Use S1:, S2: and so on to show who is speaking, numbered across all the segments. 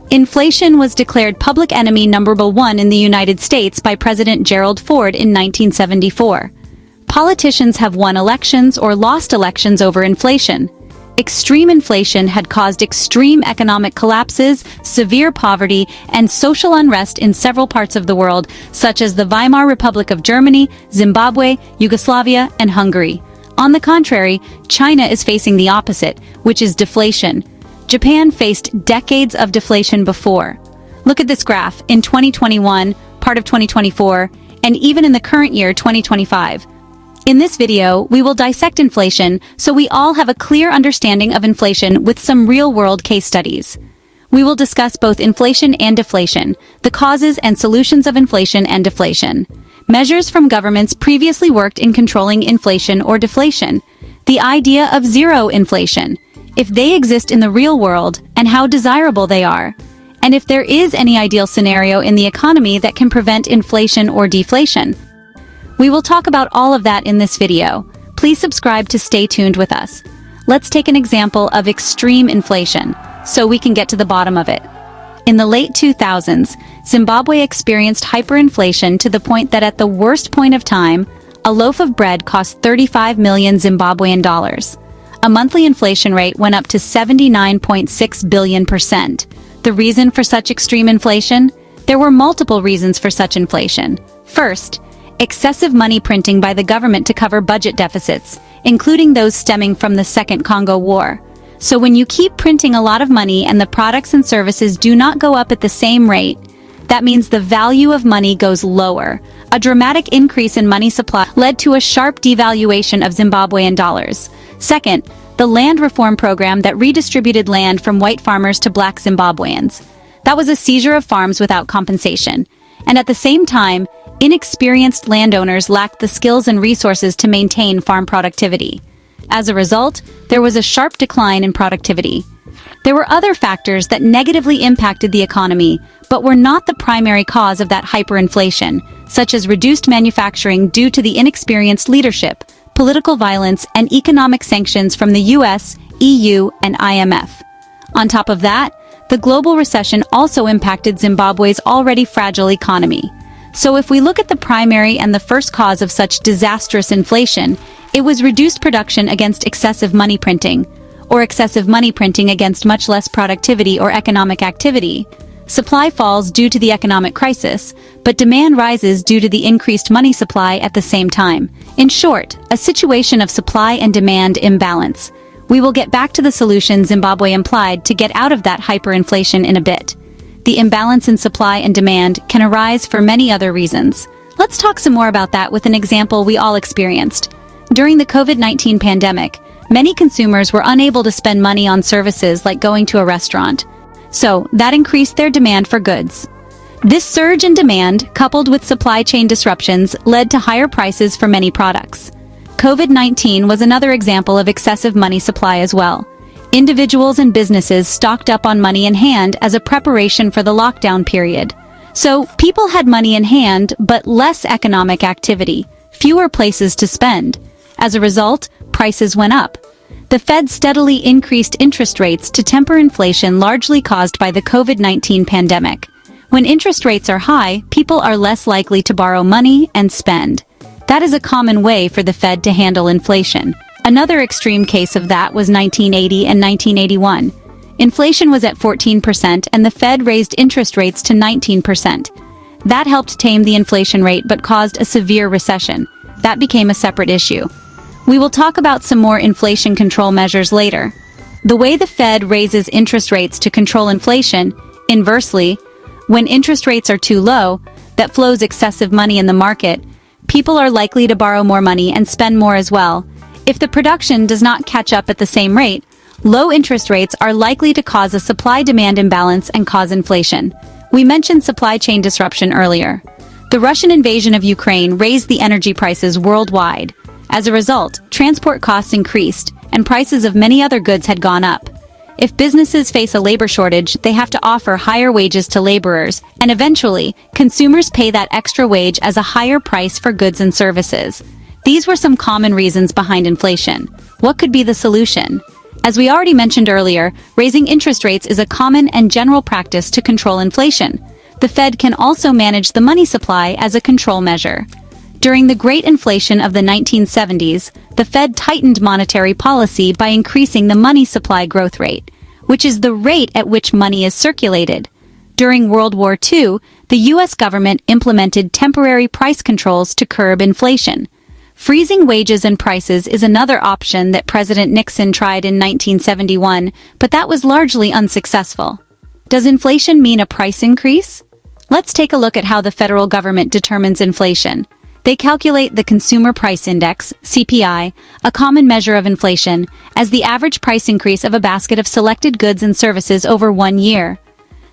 S1: Inflation was declared public enemy number one in the United States by President Gerald Ford in 1974. Politicians have won elections or lost elections over inflation. Extreme inflation had caused extreme economic collapses, severe poverty, and social unrest in several parts of the world, such as the Weimar Republic of Germany, Zimbabwe, Yugoslavia, and Hungary. On the contrary, China is facing the opposite, which is deflation. Japan faced decades of deflation before. Look at this graph in 2021, part of 2024, and even in the current year, 2025. In this video, we will dissect inflation so we all have a clear understanding of inflation with some real-world case studies. We will discuss both inflation and deflation, the causes and solutions of inflation and deflation, measures from governments previously worked in controlling inflation or deflation, the idea of zero inflation, if they exist in the real world and how desirable they are, and if there is any ideal scenario in the economy that can prevent inflation or deflation. We will talk about all of that in this video. Please subscribe to stay tuned with us. Let's take an example of extreme inflation, so we can get to the bottom of it. In the late 2000s, Zimbabwe experienced hyperinflation to the point that at the worst point of time, a loaf of bread cost 35 million Zimbabwean dollars. A monthly inflation rate went up to 79.6 billion%. The reason for such extreme inflation? There were multiple reasons for such inflation. First, excessive money printing by the government to cover budget deficits, including those stemming from the Second Congo War. So when you keep printing a lot of money and the products and services do not go up at the same rate, that means the value of money goes lower. A dramatic increase in money supply led to a sharp devaluation of Zimbabwean dollars. Second, the land reform program that redistributed land from white farmers to black Zimbabweans. That was a seizure of farms without compensation. And at the same time, inexperienced landowners lacked the skills and resources to maintain farm productivity. As a result, there was a sharp decline in productivity. There were other factors that negatively impacted the economy, but were not the primary cause of that hyperinflation, such as reduced manufacturing due to the inexperienced leadership, political violence, and economic sanctions from the US, EU, and IMF. On top of that, the global recession also impacted Zimbabwe's already fragile economy. So if we look at the primary and the first cause of such disastrous inflation, it was reduced production against excessive money printing, or excessive money printing against much less productivity or economic activity. Supply falls due to the economic crisis, but demand rises due to the increased money supply at the same time. In short, a situation of supply and demand imbalance. We will get back to the solution Zimbabwe implied to get out of that hyperinflation in a bit. The imbalance in supply and demand can arise for many other reasons. Let's talk some more about that with an example we all experienced. During the COVID-19 pandemic, many consumers were unable to spend money on services like going to a restaurant. So, that increased their demand for goods. This surge in demand, coupled with supply chain disruptions, led to higher prices for many products. COVID-19 was another example of excessive money supply as well. Individuals and businesses stocked up on money in hand as a preparation for the lockdown period. So, people had money in hand, but less economic activity, fewer places to spend. As a result, prices went up. The Fed steadily increased interest rates to temper inflation largely caused by the COVID-19 pandemic. When interest rates are high, people are less likely to borrow money and spend. That is a common way for the Fed to handle inflation. Another extreme case of that was 1980 and 1981. Inflation was at 14% and the Fed raised interest rates to 19%. That helped tame the inflation rate but caused a severe recession. That became a separate issue. We will talk about some more inflation control measures later. The way the Fed raises interest rates to control inflation, inversely, when interest rates are too low, that flows excessive money in the market, people are likely to borrow more money and spend more as well. If the production does not catch up at the same rate, low interest rates are likely to cause a supply-demand imbalance and cause inflation. We mentioned supply chain disruption earlier. The Russian invasion of Ukraine raised the energy prices worldwide. As a result, transport costs increased, and prices of many other goods had gone up. If businesses face a labor shortage, they have to offer higher wages to laborers, and eventually, consumers pay that extra wage as a higher price for goods and services. These were some common reasons behind inflation. What could be the solution? As we already mentioned earlier, raising interest rates is a common and general practice to control inflation. The Fed can also manage the money supply as a control measure. During the Great Inflation of the 1970s, the Fed tightened monetary policy by increasing the money supply growth rate, which is the rate at which money is circulated. During World War II, the U.S. government implemented temporary price controls to curb inflation. Freezing wages and prices is another option that President Nixon tried in 1971, but that was largely unsuccessful. Does inflation mean a price increase? Let's take a look at how the federal government determines inflation. They calculate the Consumer Price Index, CPI, a common measure of inflation, as the average price increase of a basket of selected goods and services over 1 year.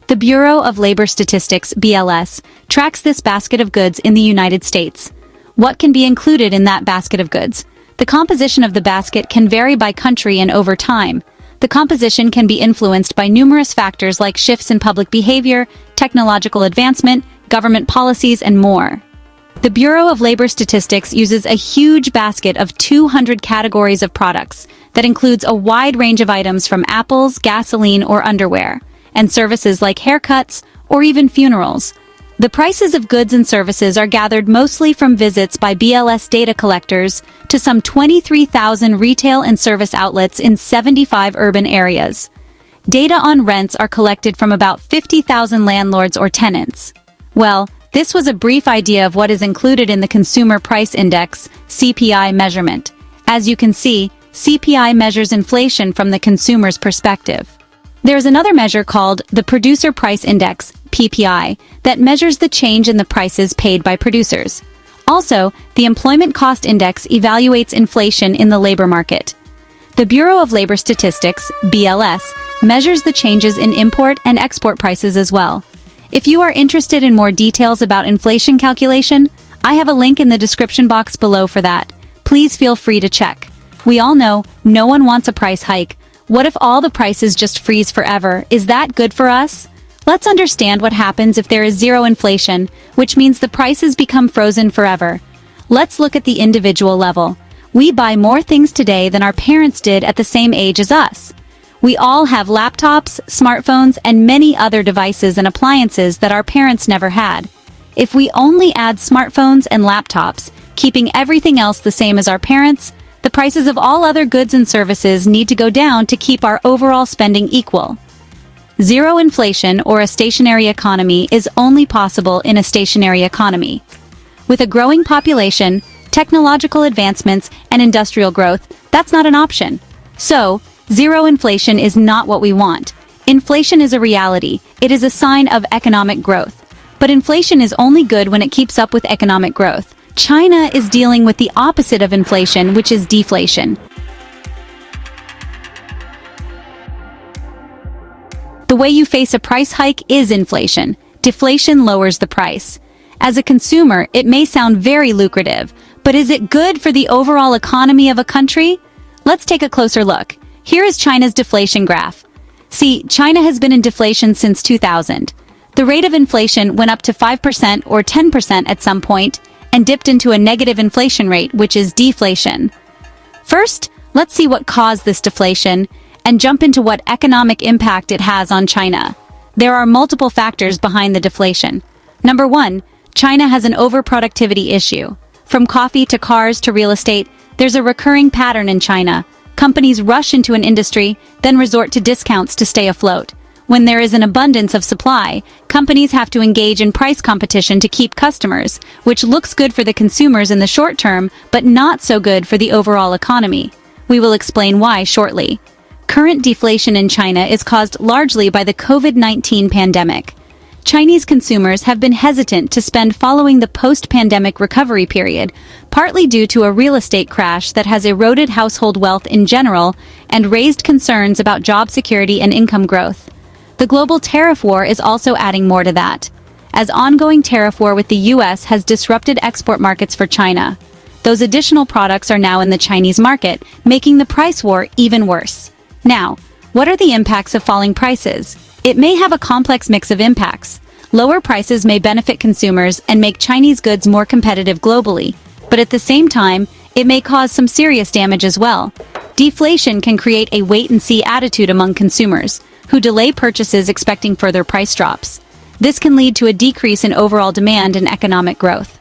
S1: The Bureau of Labor Statistics, BLS, tracks this basket of goods in the United States. What can be included in that basket of goods? The composition of the basket can vary by country and over time. The composition can be influenced by numerous factors like shifts in public behavior, technological advancement, government policies, and more. The Bureau of Labor Statistics uses a huge basket of 200 categories of products that includes a wide range of items from apples, gasoline, or underwear, and services like haircuts or even funerals. The prices of goods and services are gathered mostly from visits by BLS data collectors to some 23,000 retail and service outlets in 75 urban areas. Data on rents are collected from about 50,000 landlords or tenants. Well, this was a brief idea of what is included in the Consumer Price Index, CPI measurement. As you can see, CPI measures inflation from the consumer's perspective. There is another measure called the Producer Price Index, PPI, that measures the change in the prices paid by producers. Also, the Employment Cost Index evaluates inflation in the labor market. The Bureau of Labor Statistics, BLS, measures the changes in import and export prices as well. If you are interested in more details about inflation calculation, I have a link in the description box below for that. Please feel free to check. We all know no one wants a price hike. What if all the prices just freeze forever? Is that good for us? Let's understand what happens if there is zero inflation, which means the prices become frozen forever. Let's look at the individual level. We buy more things today than our parents did at the same age as us. We all have laptops, smartphones, and many other devices and appliances that our parents never had. If we only add smartphones and laptops, keeping everything else the same as our parents, the prices of all other goods and services need to go down to keep our overall spending equal. Zero inflation or a stationary economy is only possible in a stationary economy. With a growing population, technological advancements, and industrial growth, that's not an option. So, zero inflation is not what we want. Inflation is a reality. It is a sign of economic growth. But inflation is only good when it keeps up with economic growth. China is dealing with the opposite of inflation, which is deflation. The way you face a price hike is inflation. Deflation lowers the price. As a consumer, it may sound very lucrative, but is it good for the overall economy of a country? Let's take a closer look. Here is China's deflation graph. See, China has been in deflation since 2000. The rate of inflation went up to 5% or 10% at some point, and dipped into a negative inflation rate, which is deflation. First, let's see what caused this deflation, and jump into what economic impact it has on China. There are multiple factors behind the deflation. Number 1, China has an overproductivity issue. From coffee to cars to real estate, there's a recurring pattern in China. Companies rush into an industry, then resort to discounts to stay afloat. When there is an abundance of supply, companies have to engage in price competition to keep customers, which looks good for the consumers in the short term, but not so good for the overall economy. We will explain why shortly. Current deflation in China is caused largely by the COVID-19 pandemic. Chinese consumers have been hesitant to spend following the post-pandemic recovery period, partly due to a real estate crash that has eroded household wealth in general and raised concerns about job security and income growth. The global tariff war is also adding more to that, as ongoing tariff war with the US has disrupted export markets for China. Those additional products are now in the Chinese market, making the price war even worse. Now, what are the impacts of falling prices? It may have a complex mix of impacts. Lower prices may benefit consumers and make Chinese goods more competitive globally, but at the same time, it may cause some serious damage as well. Deflation can create a wait-and-see attitude among consumers, who delay purchases expecting further price drops. This can lead to a decrease in overall demand and economic growth.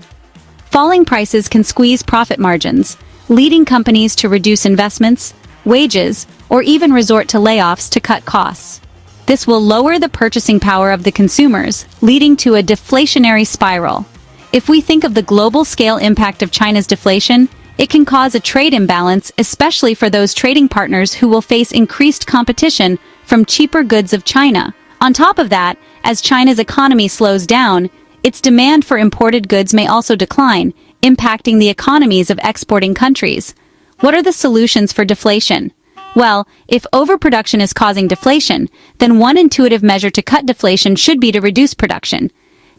S1: Falling prices can squeeze profit margins, leading companies to reduce investments, wages, or even resort to layoffs to cut costs. This will lower the purchasing power of the consumers, leading to a deflationary spiral. If we think of the global scale impact of China's deflation, it can cause a trade imbalance, especially for those trading partners who will face increased competition from cheaper goods of China. On top of that, as China's economy slows down, its demand for imported goods may also decline, impacting the economies of exporting countries. What are the solutions for deflation? Well, if overproduction is causing deflation, then one intuitive measure to cut deflation should be to reduce production.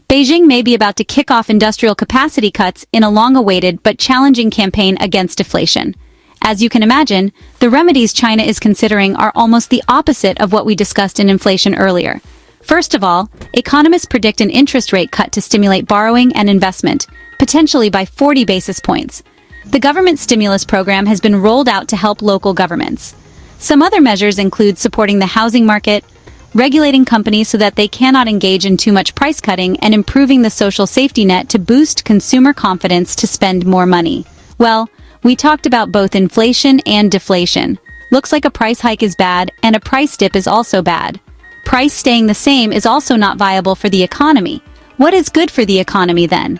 S1: Beijing may be about to kick off industrial capacity cuts in a long-awaited but challenging campaign against deflation. As you can imagine, the remedies China is considering are almost the opposite of what we discussed in inflation earlier. First of all, economists predict an interest rate cut to stimulate borrowing and investment, potentially by 40 basis points. The government stimulus program has been rolled out to help local governments. Some other measures include supporting the housing market, regulating companies so that they cannot engage in too much price cutting, and improving the social safety net to boost consumer confidence to spend more money. Well, we talked about both inflation and deflation. Looks like a price hike is bad, and a price dip is also bad. Price staying the same is also not viable for the economy. What is good for the economy then?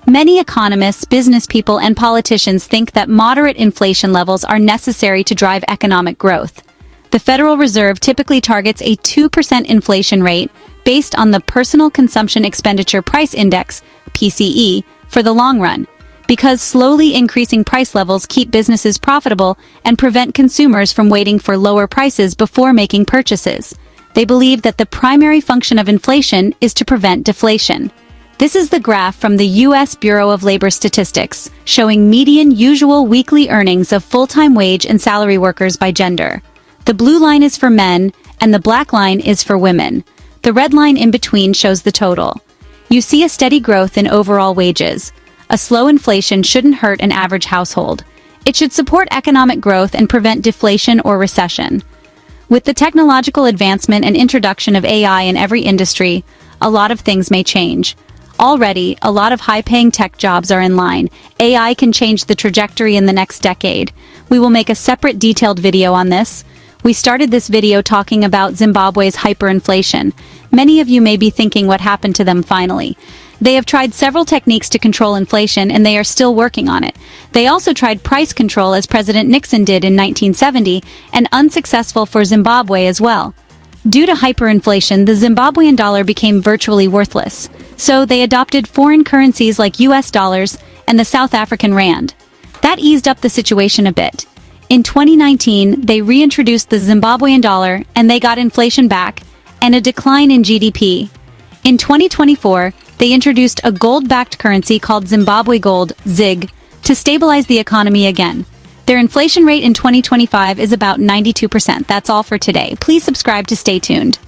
S1: Many economists, business people, and politicians think that moderate inflation levels are necessary to drive economic growth. The Federal Reserve typically targets a 2% inflation rate based on the Personal Consumption Expenditure Price Index, PCE, for the long run, because slowly increasing price levels keep businesses profitable and prevent consumers from waiting for lower prices before making purchases. They believe that the primary function of inflation is to prevent deflation. This is the graph from the U.S. Bureau of Labor Statistics, showing median usual weekly earnings of full-time wage and salary workers by gender. The blue line is for men, and the black line is for women. The red line in between shows the total. You see a steady growth in overall wages. A slow inflation shouldn't hurt an average household. It should support economic growth and prevent deflation or recession. With the technological advancement and introduction of AI in every industry, a lot of things may change. Already, a lot of high-paying tech jobs are in line. AI can change the trajectory in the next decade. We will make a separate detailed video on this. We started this video talking about Zimbabwe's hyperinflation. Many of you may be thinking what happened to them finally. They have tried several techniques to control inflation, and they are still working on it. They also tried price control, as President Nixon did in 1970, and unsuccessful for Zimbabwe as well. Due to hyperinflation, the Zimbabwean dollar became virtually worthless. So they adopted foreign currencies like US dollars and the South African rand. That eased up the situation a bit. In 2019, they reintroduced the Zimbabwean dollar, and they got inflation back and a decline in GDP. In 2024, they introduced a gold-backed currency called Zimbabwe Gold, ZiG, to stabilize the economy again. Their inflation rate in 2025 is about 92%. That's all for today. Please subscribe to stay tuned.